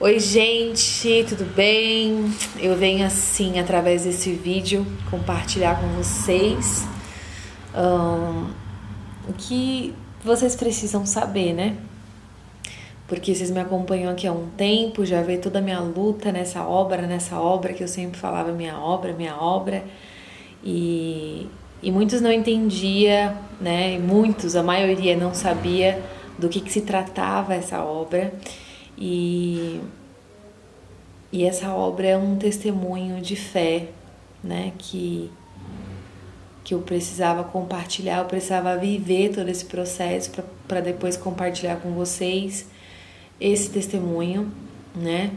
Oi, gente, tudo bem? Eu venho assim, através desse vídeo, compartilhar com vocês o que vocês precisam saber, né? Porque vocês me acompanham aqui há um tempo, já vê toda a minha luta nessa obra que eu sempre falava minha obra. E muitos não entendia, né? E muitos, a maioria não sabia do que se tratava essa obra. E E essa obra é um testemunho de fé, né? Que eu precisava compartilhar, eu precisava viver todo esse processo para depois compartilhar com vocês esse testemunho, né?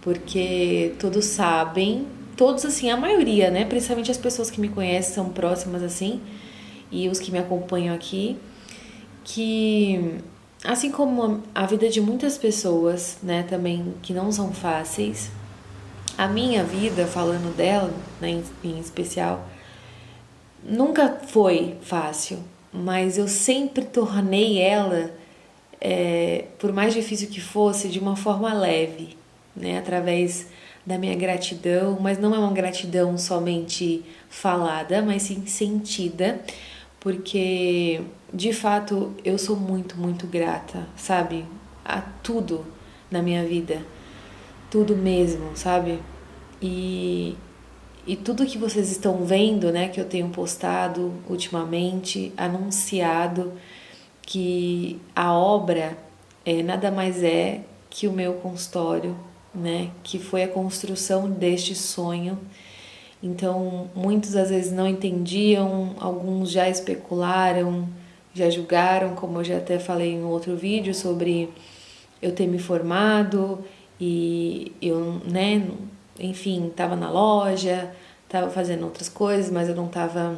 Porque todos sabem, todos assim, a maioria, né? Principalmente as pessoas que me conhecem, são próximas assim, e os que me acompanham aqui, que assim como a vida de muitas pessoas, né, também que não são fáceis, a minha vida, falando dela, né, em especial, nunca foi fácil, mas eu sempre tornei ela, por mais difícil que fosse, de uma forma leve, né, através da minha gratidão, mas não é uma gratidão somente falada, mas sim sentida, porque de fato eu sou muito, muito grata, sabe, a tudo na minha vida, tudo mesmo, sabe? E, e tudo que vocês estão vendo, né, que eu tenho postado ultimamente, anunciado, que a obra nada mais é que o meu consultório, né, que foi a construção deste sonho. Então, muitos às vezes não entendiam, alguns já especularam, já julgaram, como eu já até falei em outro vídeo sobre eu ter me formado e eu, né, enfim, estava na loja, estava fazendo outras coisas, mas eu não estava,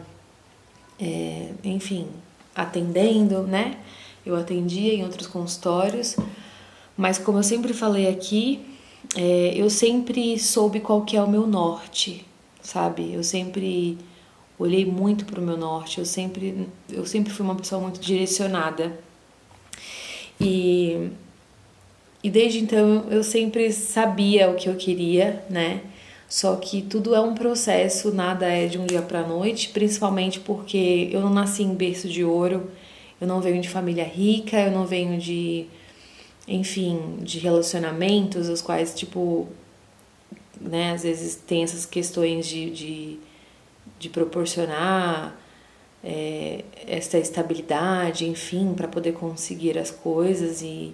enfim, atendendo, né? Eu atendia em outros consultórios, mas como eu sempre falei aqui, eu sempre soube qual que é o meu norte, sabe? Eu sempre olhei muito para o meu norte, eu sempre fui uma pessoa muito direcionada. E E desde então eu sempre sabia o que eu queria, né? Só que tudo é um processo, nada é de um dia para noite, principalmente porque eu não nasci em berço de ouro, eu não venho de família rica, eu não venho de, enfim, de relacionamentos, os quais, tipo, né, às vezes tem essas questões de proporcionar essa estabilidade, enfim, para poder conseguir as coisas. E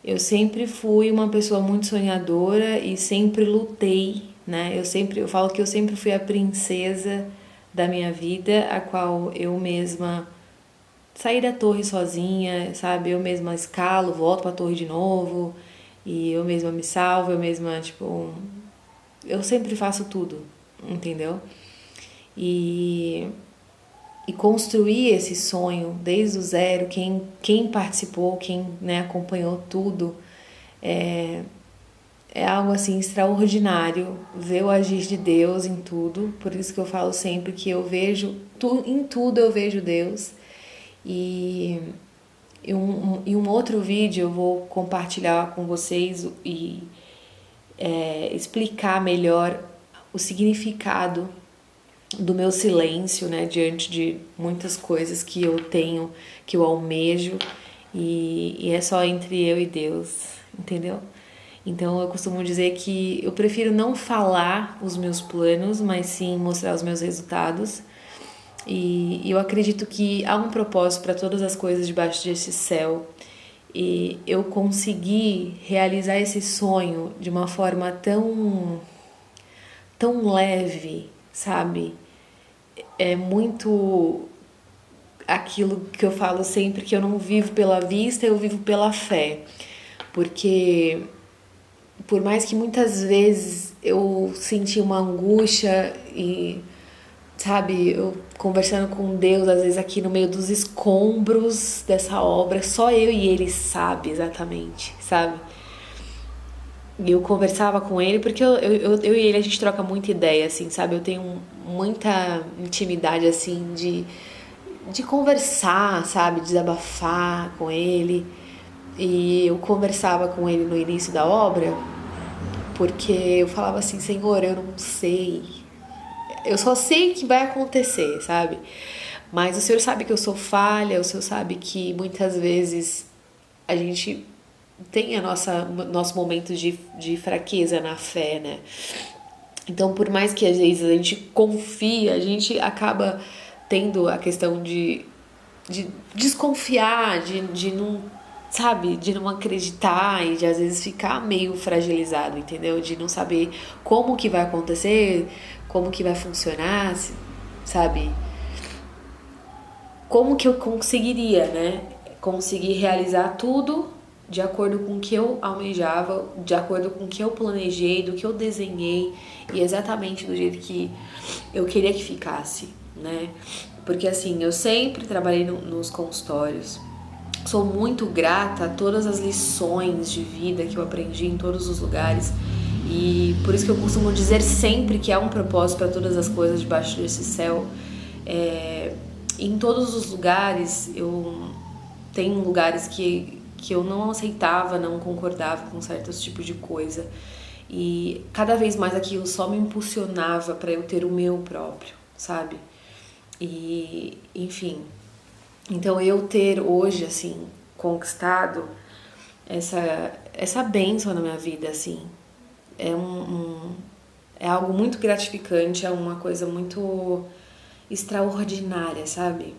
eu sempre fui uma pessoa muito sonhadora e sempre lutei, né? Eu falo que eu sempre fui a princesa da minha vida, a qual eu mesma saí da torre sozinha, sabe? Eu mesma escalo, volto pra torre de novo e eu mesma me salvo, eu mesma, tipo, eu sempre faço tudo, entendeu? E construir esse sonho desde o zero, quem participou, quem, né, acompanhou tudo, é algo assim extraordinário ver o agir de Deus em tudo. Por isso que eu falo sempre que eu vejo em tudo eu vejo Deus. E, e um outro vídeo eu vou compartilhar com vocês e explicar melhor o significado do meu silêncio, né, diante de muitas coisas que eu tenho, que eu almejo, e é só entre eu e Deus, entendeu? Então eu costumo dizer que eu prefiro não falar os meus planos, mas sim mostrar os meus resultados. E eu acredito que há um propósito para todas as coisas debaixo desse céu. E eu consegui realizar esse sonho de uma forma tão leve, sabe? É muito aquilo que eu falo sempre, que eu não vivo pela vista, eu vivo pela fé. Porque por mais que muitas vezes eu senti uma angústia e, sabe, eu conversando com Deus, às vezes aqui no meio dos escombros dessa obra, só eu e Ele sabe exatamente, sabe? E eu conversava com ele, porque eu e ele a gente troca muita ideia, assim, sabe? Eu tenho muita intimidade, assim, de conversar, sabe? Desabafar com ele. E eu conversava com ele no início da obra porque eu falava assim, Senhor, eu não sei, eu só sei que vai acontecer, sabe? Mas o Senhor sabe que eu sou falha, o Senhor sabe que muitas vezes a gente tem a nosso momento de fraqueza na fé, né? Então, por mais que às vezes a gente confia, a gente acaba tendo a questão de desconfiar, de não, sabe, de não acreditar e de às vezes ficar meio fragilizado, entendeu? De não saber como que vai acontecer, como que vai funcionar, sabe? Como que eu conseguiria, né? Conseguir realizar tudo de acordo com o que eu almejava, de acordo com o que eu planejei, do que eu desenhei e exatamente do jeito que eu queria que ficasse, né? Porque assim, eu sempre trabalhei nos consultórios. Sou muito grata a todas as lições de vida que eu aprendi em todos os lugares. E por isso que eu costumo dizer sempre que há um propósito para todas as coisas debaixo desse céu. Em todos os lugares, eu tenho lugares que eu não aceitava, não concordava com certos tipos de coisa. E cada vez mais aquilo só me impulsionava para eu ter o meu próprio, sabe? E, enfim. Então eu ter hoje, assim, conquistado essa bênção na minha vida, assim, é algo muito gratificante, é uma coisa muito extraordinária, sabe?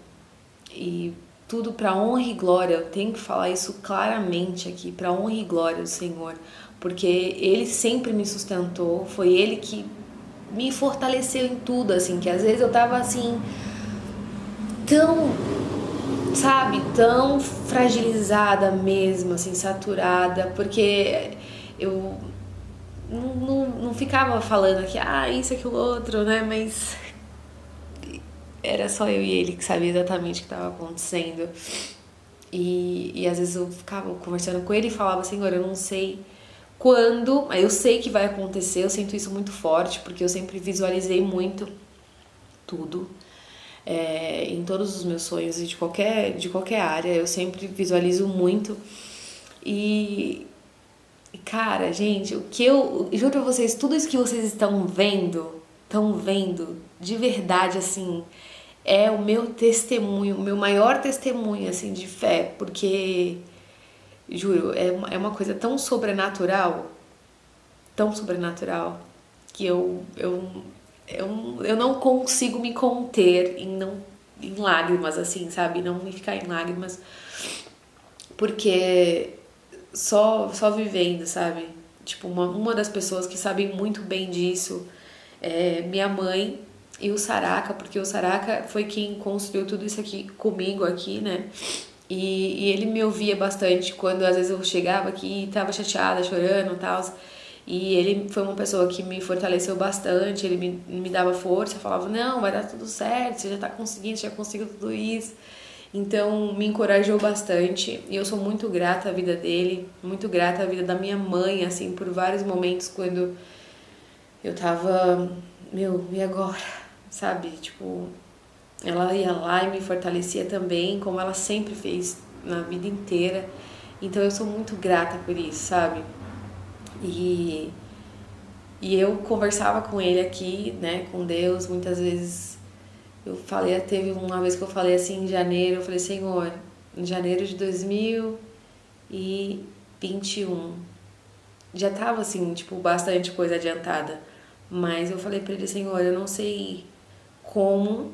E tudo para honra e glória, eu tenho que falar isso claramente aqui, para honra e glória do Senhor, porque Ele sempre me sustentou, foi Ele que me fortaleceu em tudo, assim, que às vezes eu tava assim, tão, sabe, tão fragilizada mesmo, assim, saturada, porque eu não ficava falando que, isso, aquilo, outro, né, mas era só eu e ele que sabia exatamente o que estava acontecendo. E às vezes eu ficava conversando com ele e falava, Senhor, eu não sei quando, mas eu sei que vai acontecer, eu sinto isso muito forte, porque eu sempre visualizei muito tudo. Em todos os meus sonhos e de qualquer área, eu sempre visualizo muito. E, cara, gente, o que eu juro pra vocês, tudo isso que vocês estão vendo de verdade, assim, é o meu testemunho, o meu maior testemunho, assim, de fé, porque, juro, é uma coisa tão sobrenatural, que eu não consigo me conter em lágrimas, assim, sabe? Não me ficar em lágrimas, porque só vivendo, sabe? Tipo, uma das pessoas que sabem muito bem disso é minha mãe e o Saraca, porque o Saraca foi quem construiu tudo isso aqui comigo aqui, né? E ele me ouvia bastante quando às vezes eu chegava aqui e tava chateada, chorando e tal. E ele foi uma pessoa que me fortaleceu bastante, ele me dava força, falava, não, vai dar tudo certo, você já tá conseguindo, você já conseguiu tudo isso. Então me encorajou bastante e eu sou muito grata à vida dele, muito grata à vida da minha mãe, assim, por vários momentos quando eu tava, e agora? Sabe? Tipo, ela ia lá e me fortalecia também, como ela sempre fez na vida inteira. Então eu sou muito grata por isso, sabe? E, e eu conversava com ele aqui, né, com Deus, muitas vezes teve uma vez que eu falei assim em janeiro, eu falei, Senhor, em janeiro de 2021, já tava assim, tipo, bastante coisa adiantada, mas eu falei pra ele, Senhor, eu não sei como,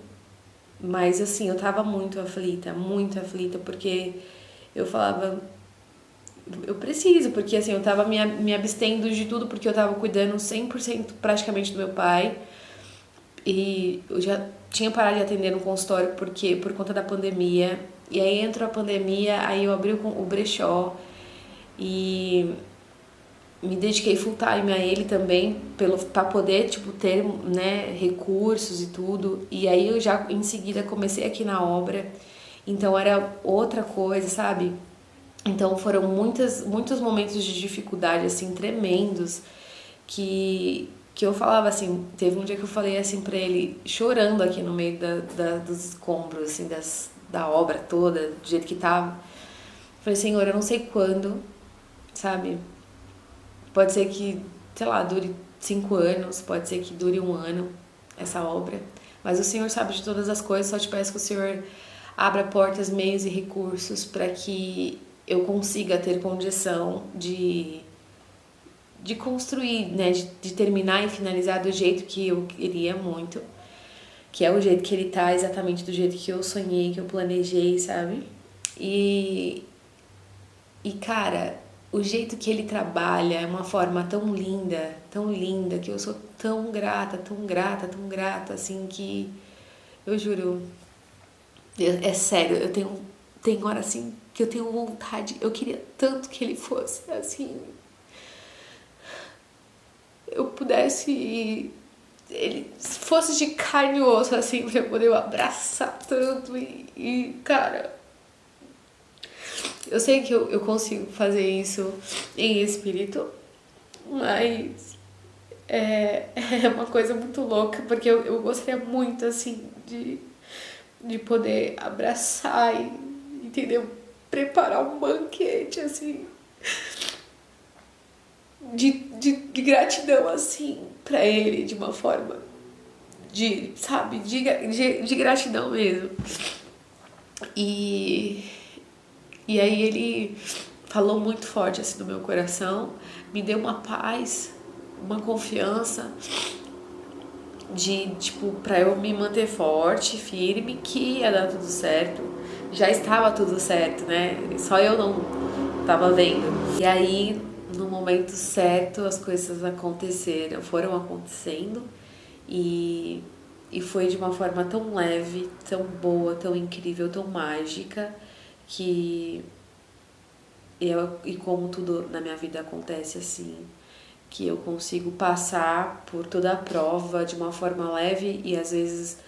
mas assim, eu tava muito aflita, porque eu falava, eu preciso, porque assim, eu tava me abstendo de tudo, porque eu tava cuidando 100% praticamente do meu pai, e eu já tinha parado de atender no consultório porque por conta da pandemia, e aí entrou a pandemia, aí eu abri o brechó e me dediquei full time a ele também, para poder, tipo, ter, né, recursos e tudo. E aí eu já em seguida comecei aqui na obra. Então era outra coisa, sabe? Então foram muitos momentos de dificuldade assim tremendos que eu falava assim, teve um dia que eu falei assim pra ele, chorando aqui no meio dos escombros assim da obra toda, do jeito que tava. Falei, Senhor, eu não sei quando, sabe? Pode ser que sei lá, dure 5 anos, pode ser que dure 1 ano essa obra. Mas o Senhor sabe de todas as coisas, só te peço que o Senhor abra portas, meios e recursos para que eu consiga ter condição de construir, né, de terminar e finalizar do jeito que eu queria muito, que é o jeito que ele tá, exatamente do jeito que eu sonhei, que eu planejei, sabe? E cara, o jeito que ele trabalha é uma forma tão linda, que eu sou tão grata, tão grata, tão grata, assim, que eu juro, é sério, tem hora assim que eu tenho vontade, eu queria tanto que ele fosse assim, eu pudesse, ele fosse de carne e osso, assim, pra eu poder abraçar tanto cara, eu sei que eu consigo fazer isso em espírito, mas é uma coisa muito louca, porque eu gostaria muito, assim, de poder abraçar e, entendeu? Preparar um banquete, assim, de gratidão, assim, pra ele, de uma forma sabe, de gratidão mesmo. E aí ele falou muito forte, assim, no meu coração, me deu uma paz, uma confiança tipo, pra eu me manter forte, firme, que ia dar tudo certo. Já estava tudo certo, né? Só eu não tava vendo. E aí, no momento certo, as coisas foram acontecendo e foi de uma forma tão leve, tão boa, tão incrível, tão mágica, que e como tudo na minha vida acontece assim, que eu consigo passar por toda a prova de uma forma leve e às vezes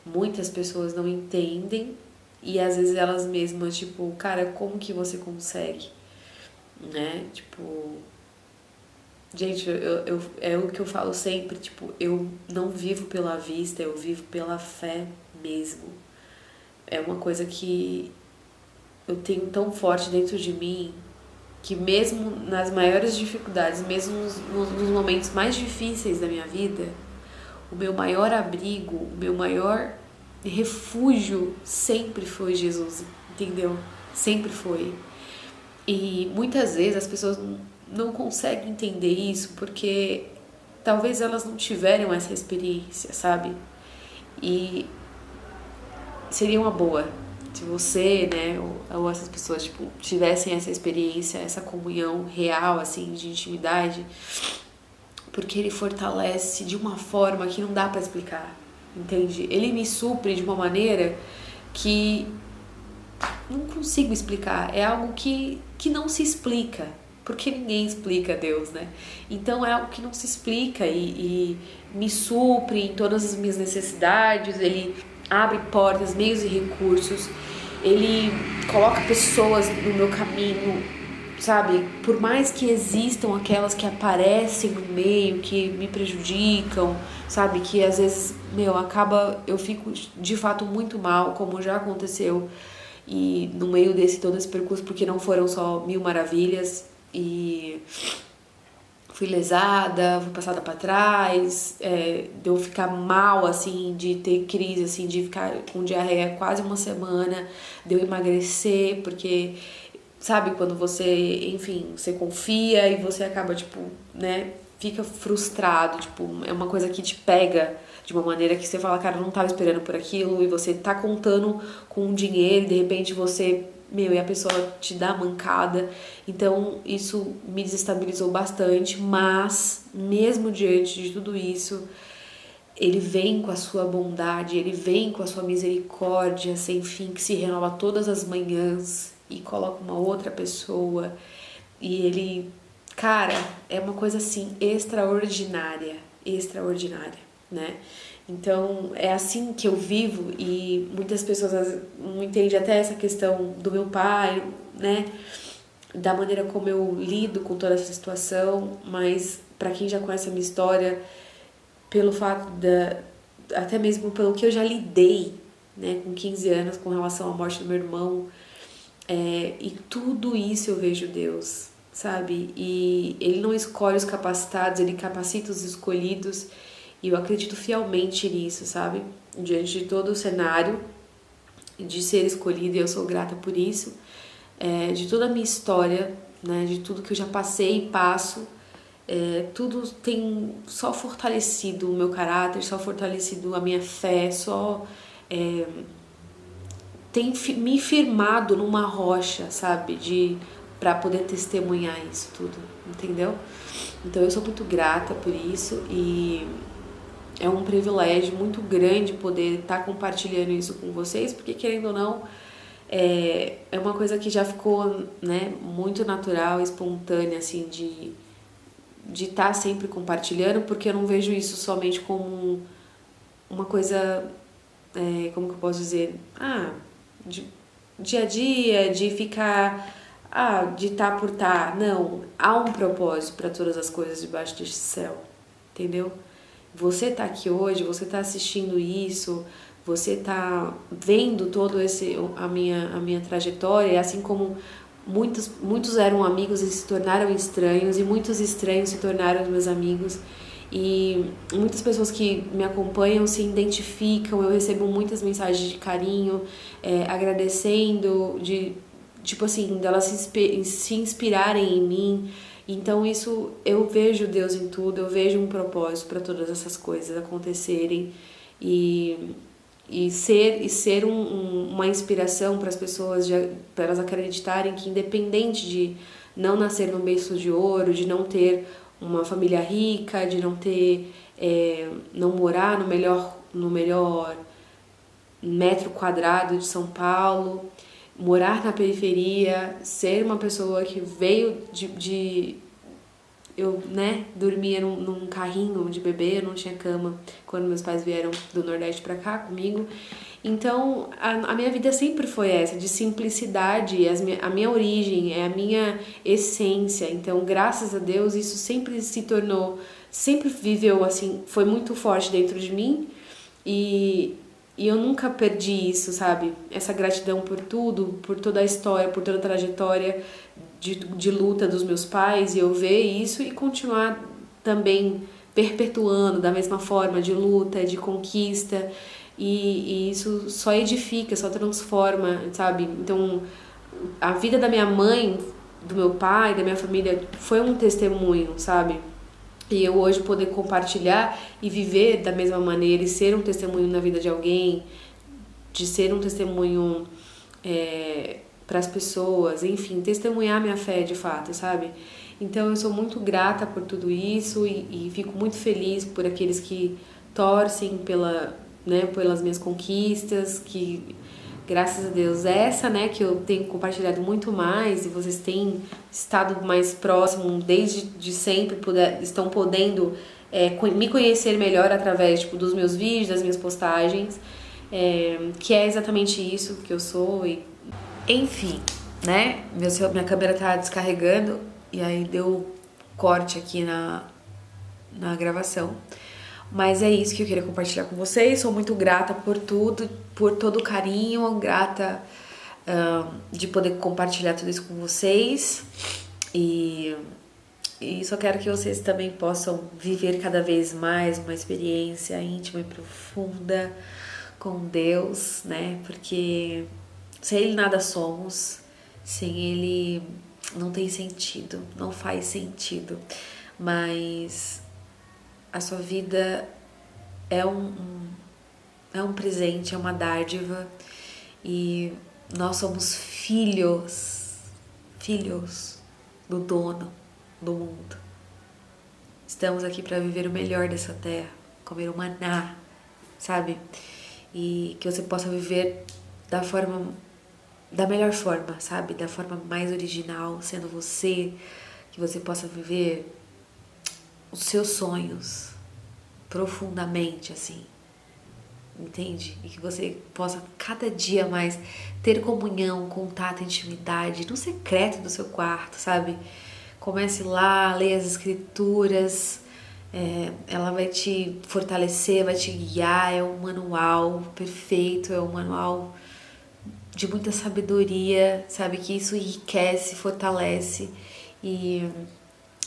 muitas pessoas não entendem e às vezes elas mesmas, tipo, cara, como que você consegue? Né? Tipo, gente, é o que eu falo sempre, tipo, eu não vivo pela vista, eu vivo pela fé mesmo. É uma coisa que eu tenho tão forte dentro de mim que mesmo nas maiores dificuldades, mesmo nos momentos mais difíceis da minha vida, o meu maior abrigo, o meu maior refúgio sempre foi Jesus, entendeu? Sempre foi. E muitas vezes as pessoas não conseguem entender isso porque talvez elas não tiveram essa experiência, sabe? E seria uma boa se você, né, ou essas pessoas, tipo, tivessem essa experiência, essa comunhão real, assim, de intimidade, porque ele fortalece de uma forma que não dá pra explicar, entende? Ele me supre de uma maneira que não consigo explicar, é algo que não se explica, porque ninguém explica Deus, né? Então é algo que não se explica e me supre em todas as minhas necessidades, ele abre portas, meios e recursos, ele coloca pessoas no meu caminho, sabe? Por mais que existam aquelas que aparecem no meio, que me prejudicam, sabe? Que às vezes, eu fico de fato muito mal, como já aconteceu, e no meio todo esse percurso, porque não foram só 1000 maravilhas, e fui lesada, fui passada pra trás, de eu ficar mal, assim, de ter crise, assim, de ficar com diarreia quase uma semana, de eu emagrecer, porque, sabe, quando você, enfim, você confia e você acaba, tipo, né, fica frustrado, tipo, é uma coisa que te pega de uma maneira que você fala, cara, eu não tava esperando por aquilo, e você tá contando com dinheiro, e de repente você, e a pessoa te dá mancada. Então isso me desestabilizou bastante, mas mesmo diante de tudo isso, ele vem com a sua bondade, ele vem com a sua misericórdia sem fim, que se renova todas as manhãs e coloca uma outra pessoa, e ele, cara, é uma coisa assim extraordinária, né? Então é assim que eu vivo, e muitas pessoas não entendem até essa questão do meu pai, né? Da maneira como eu lido com toda essa situação, mas para quem já conhece a minha história, pelo fato até mesmo pelo que eu já lidei, né, com 15 anos com relação à morte do meu irmão, e tudo isso eu vejo Deus, sabe? E Ele não escolhe os capacitados, Ele capacita os escolhidos. E eu acredito fielmente nisso, sabe? Diante de todo o cenário de ser escolhida, e eu sou grata por isso, de toda a minha história, né? De tudo que eu já passei e passo, tudo tem só fortalecido o meu caráter, só fortalecido a minha fé, só tem me firmado numa rocha, sabe? Para poder testemunhar isso tudo, entendeu? Então eu sou muito grata por isso e é um privilégio muito grande poder estar compartilhando isso com vocês, porque querendo ou não, é uma coisa que já ficou, né, muito natural, espontânea, assim, de estar sempre compartilhando, porque eu não vejo isso somente como uma coisa, como que eu posso dizer? De dia a dia, de ficar, de estar por estar. Não, há um propósito para todas as coisas debaixo deste céu, entendeu? Você tá aqui hoje, você tá assistindo isso, você tá vendo todo a minha trajetória, assim como muitos eram amigos e se tornaram estranhos, e muitos estranhos se tornaram meus amigos. E muitas pessoas que me acompanham se identificam, eu recebo muitas mensagens de carinho, agradecendo, tipo assim, delas se inspirarem em mim. Então isso, eu vejo Deus em tudo, eu vejo um propósito para todas essas coisas acontecerem e ser uma inspiração para as pessoas, para elas acreditarem que independente de não nascer num berço de ouro, de não ter uma família rica, de não ter não morar no melhor metro quadrado de São Paulo, morar na periferia, ser uma pessoa que veio eu, né, dormia num carrinho de bebê, eu não tinha cama quando meus pais vieram do Nordeste pra cá comigo. Então, a minha vida sempre foi essa, de simplicidade, a minha origem, é a minha essência. Então, graças a Deus, isso sempre se tornou, sempre viveu assim, foi muito forte dentro de mim e eu nunca perdi isso, sabe? Essa gratidão por tudo, por toda a história, por toda a trajetória de luta dos meus pais, e eu ver isso e continuar também perpetuando da mesma forma, de luta, de conquista, e isso só edifica, só transforma, sabe? Então, a vida da minha mãe, do meu pai, da minha família, foi um testemunho, sabe? E eu hoje poder compartilhar e viver da mesma maneira e ser um testemunho na vida de alguém, de ser um testemunho para as pessoas, enfim, testemunhar minha fé de fato, sabe? Então eu sou muito grata por tudo isso e fico muito feliz por aqueles que torcem pelas minhas conquistas, que graças a Deus essa, né, que eu tenho compartilhado muito mais e vocês têm estado mais próximo desde de sempre, estão podendo me conhecer melhor através dos meus vídeos, das minhas postagens, que é exatamente isso que eu sou. Enfim, né, minha câmera tá descarregando e aí deu corte aqui na gravação. Mas é isso que eu queria compartilhar com vocês. Sou muito grata por tudo, por todo o carinho, grata de poder compartilhar tudo isso com vocês. E só quero que vocês também possam viver cada vez mais uma experiência íntima e profunda com Deus, né? Porque sem Ele nada somos, sem Ele não tem sentido, não faz sentido. Mas a sua vida é um presente, é uma dádiva e nós somos filhos do dono do mundo. Estamos aqui para viver o melhor dessa terra, comer o maná, sabe? E que você possa viver da melhor forma, sabe? Da forma mais original, sendo você, que você possa viver os seus sonhos profundamente, assim, entende? E que você possa cada dia mais ter comunhão, contato, intimidade no secreto do seu quarto, sabe? Comece lá, leia as escrituras, ela vai te fortalecer, vai te guiar, é um manual perfeito, é um manual de muita sabedoria, sabe? Que isso enriquece, fortalece E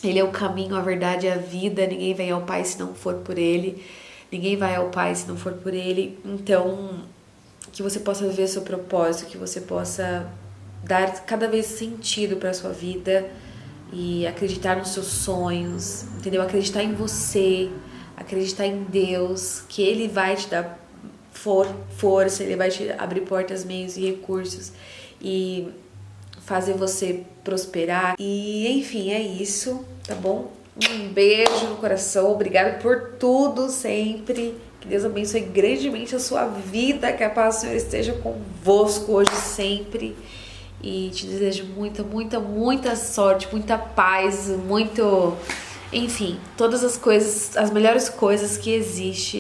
Ele é o caminho, a verdade e a vida. Ninguém vem ao Pai se não for por Ele. Ninguém vai ao Pai se não for por Ele. Então, que você possa viver seu propósito, que você possa dar cada vez sentido para sua vida e acreditar nos seus sonhos, entendeu? Acreditar em você, acreditar em Deus, que Ele vai te dar força, Ele vai te abrir portas, meios e recursos e fazer você prosperar. E enfim, é isso, tá bom? Um beijo no coração, obrigado por tudo sempre. Que Deus abençoe grandemente a sua vida, que a paz do Senhor esteja convosco hoje e sempre. E te desejo muita, muita, muita sorte, muita paz, muito... Enfim, todas as coisas, as melhores coisas que existem.